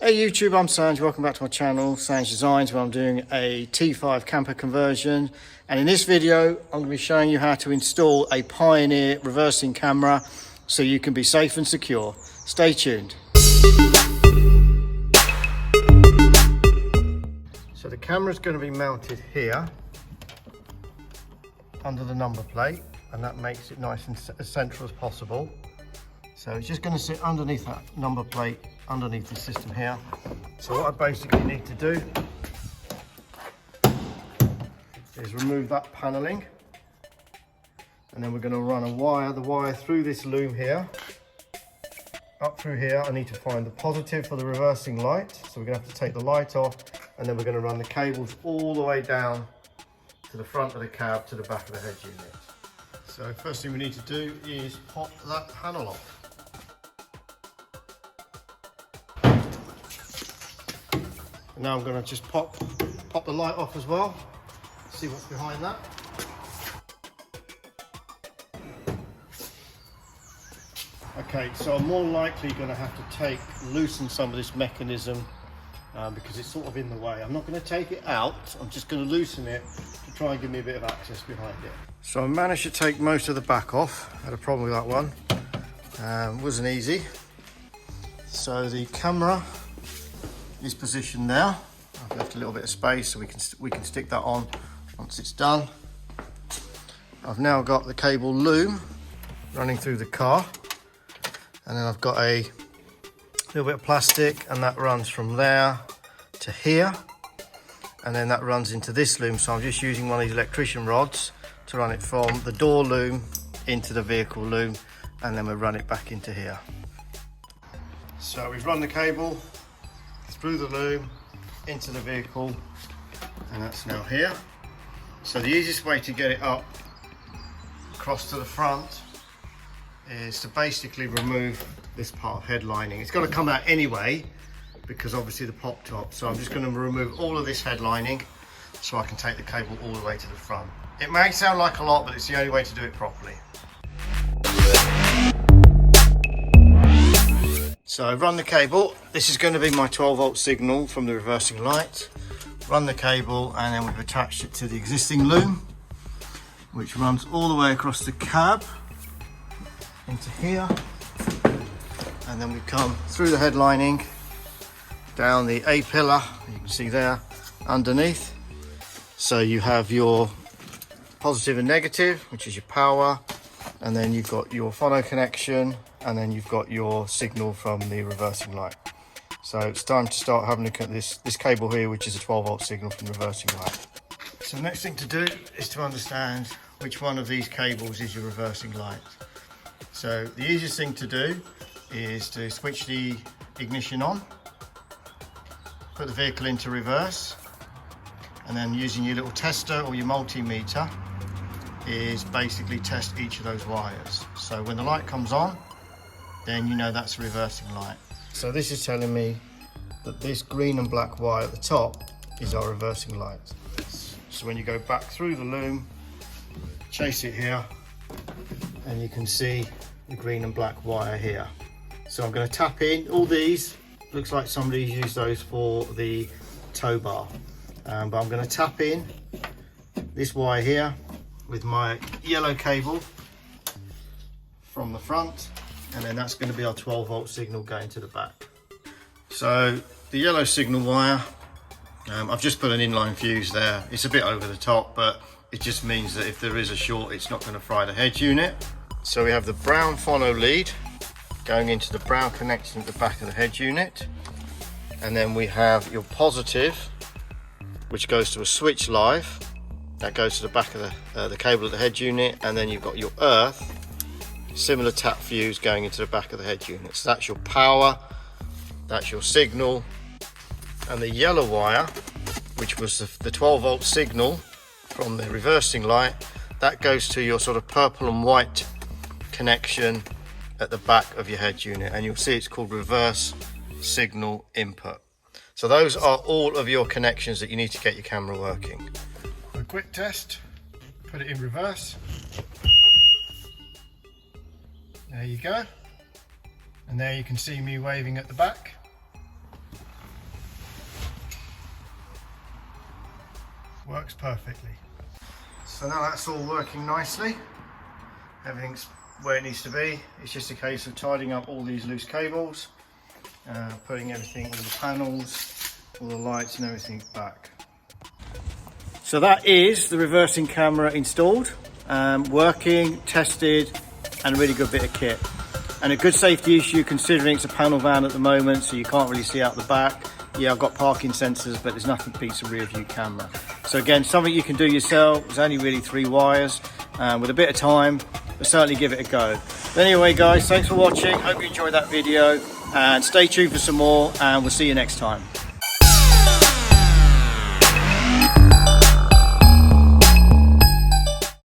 Hey YouTube, I'm SANJ. Welcome back to my channel, SANJ Designs, where I'm doing a T5 camper conversion. And in this video, I'm going to be showing you how to install a Pioneer reversing camera so you can be safe and secure. Stay tuned. So the camera is going to be mounted here under the number plate, and that makes it nice and as central as possible. So it's just going to sit underneath that number plate, underneath the system here. So what I basically need to do is remove that paneling, and then we're going to run the wire through this loom here, up through here. I need to find the positive for the reversing light, so we're going to have to take the light off, and then we're going to run the cables all the way down to the front of the cab to the back of the head unit. So first thing we need to do is pop that panel off. Now I'm going to just pop the light off as well, see what's behind that. Okay, so I'm more likely going to have to loosen some of this mechanism because it's sort of in the way. I'm not going to take it out, I'm just going to loosen it to try and give me a bit of access behind it. So I managed to take most of the back off. I had a problem with that one, wasn't easy. So the camera is positioned now. I've left a little bit of space so we can stick that on once it's done. I've now got the cable loom running through the car, and then I've got a little bit of plastic, and that runs from there to here, and then that runs into this loom. So I'm just using one of these electrician rods to run it from the door loom into the vehicle loom, and then we'll run it back into here. So we've run the cable through the loom into the vehicle, and that's now here. So the easiest way to get it up across to the front is to basically remove this part of head lining. It's got to come out anyway because obviously the pop top, so I'm just going to remove all of this head lining so I can take the cable all the way to the front. It may sound like a lot, but it's the only way to do it properly. So I've run the cable. This is going to be my 12-volt signal from the reversing light. Run the cable, and then we've attached it to the existing loom, which runs all the way across the cab into here. And then we come through the head lining, down the A pillar, you can see there, underneath. So you have your positive and negative, which is your power, and then you've got your phono connection, and then you've got your signal from the reversing light. So it's time to start having a look at this cable here, which is a 12-volt signal from the reversing light. So the next thing to do is to understand which one of these cables is your reversing light. So the easiest thing to do is to switch the ignition on, put the vehicle into reverse, and then using your little tester or your multimeter is basically test each of those wires. So when the light comes on, then you know that's a reversing light. So this is telling me that this green and black wire at the top is our reversing light. So when you go back through the loom, chase it here, and you can see the green and black wire here. So I'm going to tap in all these. Looks like somebody's used those for the tow bar, but I'm going to tap in this wire here with my yellow cable from the front, and then that's going to be our 12-volt signal going to the back. So the yellow signal wire, I've just put an inline fuse there. It's a bit over the top, but it just means that if there is a short, it's not going to fry the head unit. So we have the brown phono lead going into the brown connection at the back of the head unit, and then we have your positive, which goes to a switch live. That goes to the back of the cable of the head unit, and then you've got your earth, similar tap fuse going into the back of the head unit. So that's your power, that's your signal, and the yellow wire, which was the 12-volt signal from the reversing light, that goes to your sort of purple and white connection at the back of your head unit, and you'll see it's called reverse signal input. So those are all of your connections that you need to get your camera working. A quick test, put it in reverse. There you go. And there you can see me waving at the back. works perfectly. So now that's all working nicely. Everything's where it needs to be. It's just a case of tidying up all these loose cables, putting everything, all the panels, all the lights and everything back. So that is the reversing camera installed, working, tested, and a really good bit of kit. And a good safety issue considering it's a panel van at the moment, so you can't really see out the back. Yeah, I've got parking sensors, but there's nothing beats a rear view camera. So again, something you can do yourself. There's only really 3 wires. With a bit of time, but certainly give it a go. But anyway guys, thanks for watching. Hope you enjoyed that video, and stay tuned for some more, and we'll see you next time.